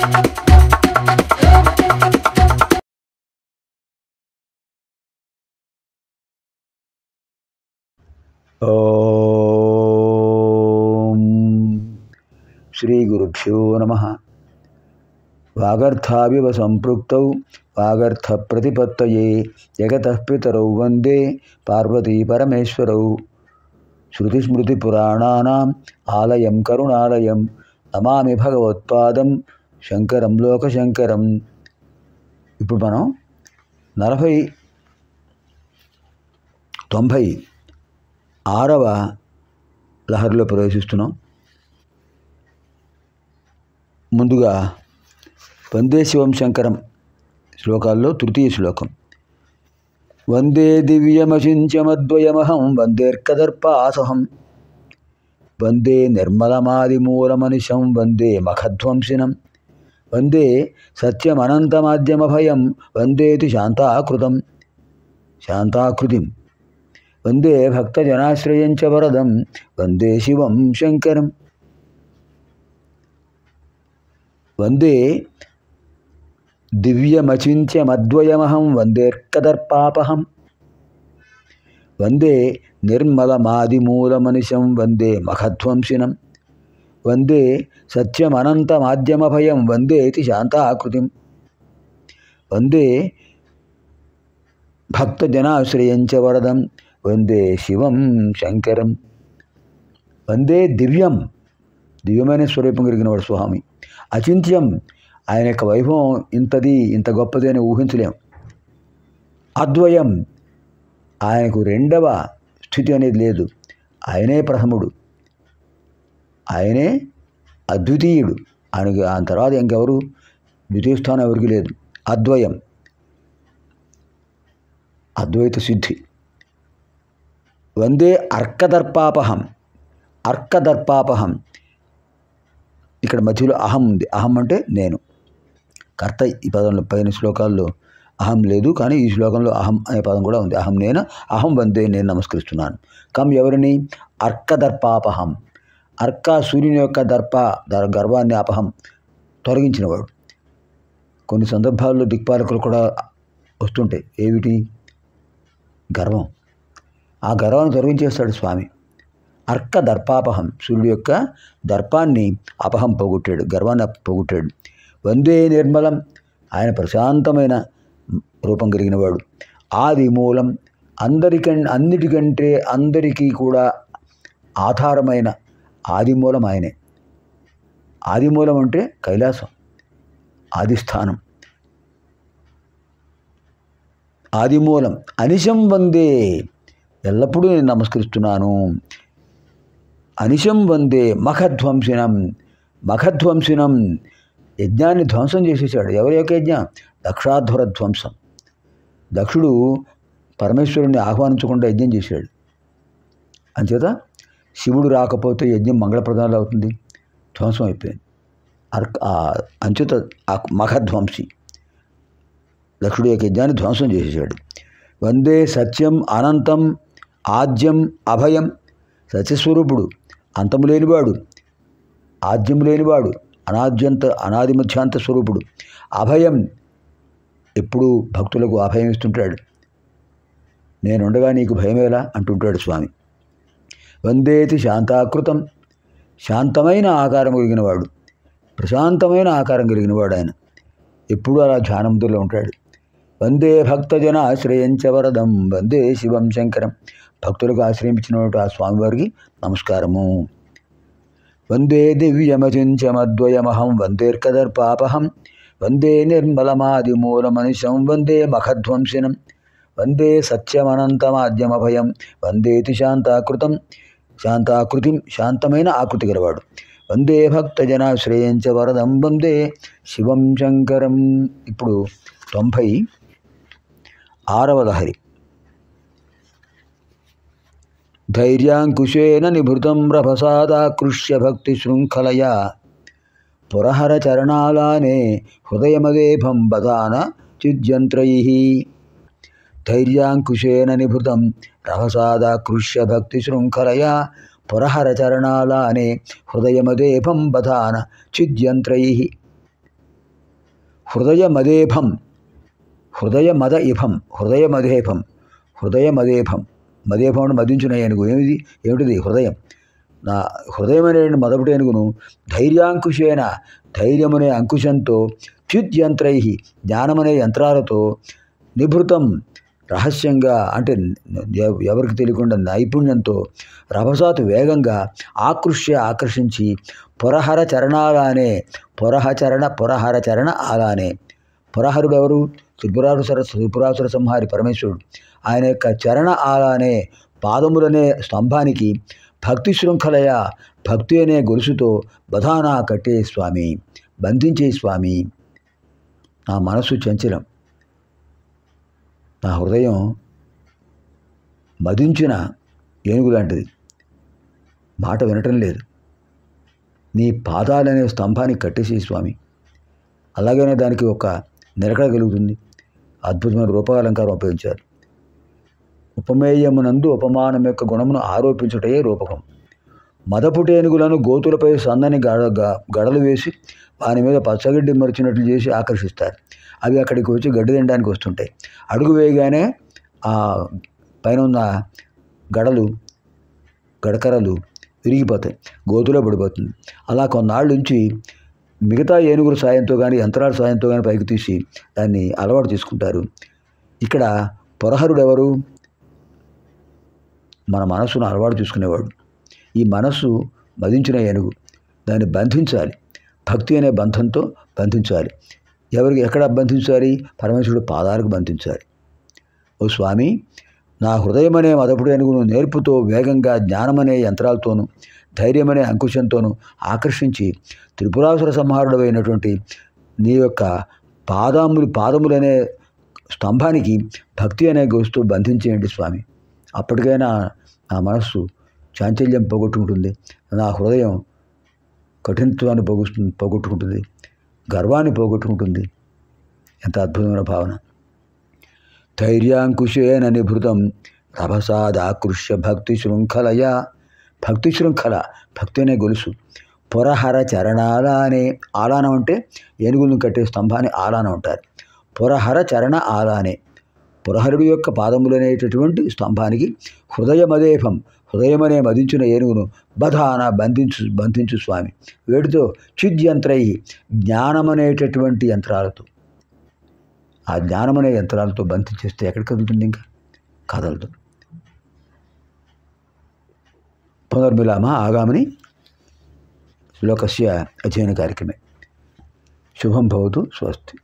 ఓం శ్రీ గురుభ్యో నమః. వాగర్థావివ సంపృక్తౌ వాగర్థ ప్రతిపత్తయే జగతః పితరౌ వందే పార్వతీ పరమేశ్వరౌ. శృతిస్మృతిపురాణానాం ఆలయం కరుణాలయం నమామి భగవత్పాదం శంకరం లోకశంకరం. ఇప్పుడు మనం 96వ లహరిలో ప్రవేశిస్తున్నాం. ముందుగా వందే శివం శంకరం శ్లోకాల్లో తృతీయ శ్లోకం. వందే దివ్యమచింత్యమద్వయమహం వందేర్కదర్పాసహం వందే నిర్మలమాదిమూలమనిశం వందే మఖధ్వంసినం వందే సత్యమనంతమాద్యమభయం వందేతి శాంతాకృతిం వందే భక్తజనాశ్రయం చ వరదం వందే శివం శంకరం. వందే దివ్యమచింత్యమద్వయమహం వందేర్కదర్పాపహం వందే నిర్మలమాదిమూలమనిశం వందే మఖధ్వంసినం వందే సత్యమనంతమాద్యమభయం వందేతి శాంతాకృతిం వందే భక్తజనాశ్రయం చ వరదం వందే శివం శంకరం. వందే దివ్యమైన స్వరూపం కలిగిన వాడు స్వామి. అచింత్యం, ఆయన యొక్క వైభవం ఇంత గొప్పది అని ఊహించలేం. అద్వయం, ఆయనకు రెండవ స్థితి అనేది లేదు. ఆయనే ప్రథముడు, ఆయనే అద్వితీయుడు. ఆయనకి ఆయన తర్వాత ఇంకెవరు ద్వితీయ స్థానం ఎవరికి లేదు. అద్వయం, అద్వైత సిద్ధి. వందే అర్కదర్పాపహం ఇక్కడ మధ్యలో అహం ఉంది. అహం అంటే నేను, కర్త. ఈ పదంలో పైన శ్లోకాల్లో అహం లేదు, కానీ ఈ శ్లోకంలో అహం అనే పదం కూడా ఉంది. అహం నేను, అహం వందే నేను నమస్కరిస్తున్నాను. ఎవరిని? అర్కదర్పాపహం. అర్క సూర్యుని యొక్క గర్వాన్ని అపహం తొలగించినవాడు. కొన్ని సందర్భాల్లో దిక్పాలకులు కూడా వస్తుంటాయి. ఏమిటి? గర్వం. ఆ గర్వాన్ని తొలగించేస్తాడు స్వామి. అర్క దర్పాపహం, సూర్యుడు యొక్క దర్పాన్ని అపహం పోగొట్టాడు, గర్వాన్ని పోగొట్టాడు. వందే నిర్మలం, ఆయన ప్రశాంతమైన రూపం కలిగినవాడు. ఆది మూలం, అందరికీ కూడా ఆధారమైన ఆదిమూలం ఆయనే. ఆదిమూలం అంటే కైలాసం, ఆదిస్థానం. ఆదిమూలం. అనిశం వందే, ఎల్లప్పుడూ నేను నమస్కరిస్తున్నాను. అనిశం వందే మఖధ్వంసినం, యజ్ఞాన్ని ధ్వంసం చేసేసాడు. ఎవరి యొక్క యజ్ఞం? దక్షాధ్వర ధ్వంసం. దక్షుడు పరమేశ్వరుని ఆహ్వానించకుండా యజ్ఞం చేశాడు. అంచేత శివుడు రాకపోతే యజ్ఞం మంగళప్రదాలు అవుతుంది, ధ్వంసం అయిపోయింది. అంచేత మఖధ్వంసి దక్షుడు యొక్క యజ్ఞాన్ని ధ్వంసం చేసేసాడు. వందే సత్యం అనంతం ఆద్యం అభయం, సత్యస్వరూపుడు, అంతము లేనివాడు, ఆద్యం లేనివాడు, అనాది మధ్యాంత స్వరూపుడు. అభయం, ఎప్పుడూ భక్తులకు అభయం ఇస్తుంటాడు. నేనుండగా నీకు భయమేలా అంటుంటాడు స్వామి. వందేతి శాంతాకృతం, శాంతమైన ఆకారం కలిగినవాడు, ప్రశాంతమైన ఆకారం కలిగినవాడు. ఆయన ఎప్పుడూ అలా ధ్యానంలో ఉంటాడు. వందే భక్తజన ఆశ్రయం చ వరదం వందే శివం శంకరం, భక్తులకు ఆశ్రయం ఇచ్చినటువంటి ఆ స్వామివారికి నమస్కారము. వందే దివ్యమచింత్యమద్వయమహం వందేర్కదర్పాపహం వందే నిర్మలమాదిమూలమనిశం వందే మఖధ్వంసినం వందే సత్యమనంతమాద్యమభయం వందేతి శాంతాకృతిం, శాంతమైన ఆకృతి గలవాడు. వందే భక్తజనాశ్రయం చ వరదం వందే శివం శంకరం. ఇప్పుడు 96వ లహరి. ధైర్యాంకుశేన నిభృతం రభసాదాకృష్య భక్తి శృంఖలయా పురహర చరణాలానే హృదయమదేభం బదాన చిద్యంత్రైః. ధైర్యాంకుశేన నిభృతం రభసాదాకృష్య భక్తి శృంఖలయా పురహర చరణాలానే హృదయమదేభం బదాన చిద్యంత్రైః. హృదయమదేభం హృదయమద ఇభం హృదయమదేభం హృదయమదేభం మదేభం అంటే మదించిన ఏనుగు ఏమిటిది హృదయం. నా హృదయమనే మొదటి ఏనుగును ధైర్యాంకుశేన ధైర్యమనే అంకుశంతో చ్యుత్యంత్రై జ్ఞానమనే యంత్రాలతో నిభృతం రహస్యంగా అంటే ఎవరికి తెలియకుండా నైపుణ్యంతో రభసాతు వేగంగా ఆకర్షించి పురహర చరణ ఆలానే పురహరుడు ఎవరు? త్రిపురాసుర సంహారి పరమేశ్వరుడు. ఆయన యొక్క చరణ ఆలానే పాదములనే స్తంభానికి భక్తి శృంఖలయ భక్తి అనే గొలుసుతో బధానా కట్టే స్వామి, బంధించే స్వామి. నా మనస్సు చంచలం, నా హృదయం మదించిన ఏనుగు లాంటిది, మాట వినటం లేదు. నీ పాదాలనే స్తంభానికి కట్టేసి స్వామి. అలాగనే దానికి ఒక నిలకడ కలుగుతుంది. అద్భుతమైన రూపకాలంకారం ఉపయోగించారు. ఉపమేయమునందు ఉపమానం యొక్క గుణమును ఆరోపించుటయే రూపకం. మదపుటేనుగులను గోతులపై సన్నని గడలు వేసి వాని మీద పచ్చగడ్డి మరిచినట్లు చేసి ఆకర్షిస్తారు. అవి అక్కడికి వచ్చి గడ్డి తినడానికి వస్తుంటాయి. అడుగు వేయగానే ఆ పైన ఉన్న గడకరలు విరిగిపోతాయి, గోతులో పడిపోతుంది. అలా కొన్నాళ్ళు నుంచి మిగతా ఏనుగుల సాయంతో కానీ యంత్రాల సాయంతో కానీ పైకి తీసి దాన్ని అలవాటు చేసుకుంటారు. ఇక్కడ పురహరుడు ఎవరు? మన మనస్సును అలవాటు చేసుకునేవాడు. ఈ మనస్సు మదించిన ఏనుగు, దాన్ని బంధించాలి. భక్తి అనే బంధంతో బంధించాలి. ఎక్కడ బంధించాలి? పరమేశ్వరుడు పాదాలకు బంధించాలి. ఓ స్వామి, నా హృదయమనే మదపుడు ఏనుగును నేర్పుతో వేగంగా జ్ఞానమనే యంత్రాలతోనూ ధైర్యమనే అంకుశంతోనూ ఆకర్షించి త్రిపురాసుర సంహారుడమైనటువంటి నీ యొక్క పాదములనే స్తంభానికి భక్తి అనే గోస్తూ బంధించేయండి స్వామి. అప్పటికైనా నా మనస్సు చాంచల్యం పోగొట్టుకుంటుంది, నా హృదయం కఠినత్వాన్ని పోగొట్టుకుంటుంది, గర్వాన్ని పోగొట్టుకుంటుంది. ఎంత అద్భుతమైన భావన. ధైర్యాంకుశేన నిభృతం రభసాదాకృష్య భక్తి శృంఖలయ భక్తి అనే గొలుసు. పురహర చరణాలానే ఆలానం అంటే ఏనుగులను కట్టే స్తంభాన్ని ఆలానం అంటారు. పురహర చరణ ఆలానే పురహరుడు యొక్క పాదములనేటటువంటి స్తంభానికి హృదయమనే మదించిన ఏనుగును బధాన బంధించు స్వామి. వేటితో? చిద్యంత్రై జ్ఞానమనేటటువంటి యంత్రాలతో. ఆ జ్ఞానమనే యంత్రాలతో బంధించేస్తే ఎక్కడికి కదులుతుంది? ఇంకా కదలదు. పునర్మిలామः ఆగామిని శ్లోకస్య అధ్యయన కార్యక్రమే. శుభం భవతు. స్వస్తి.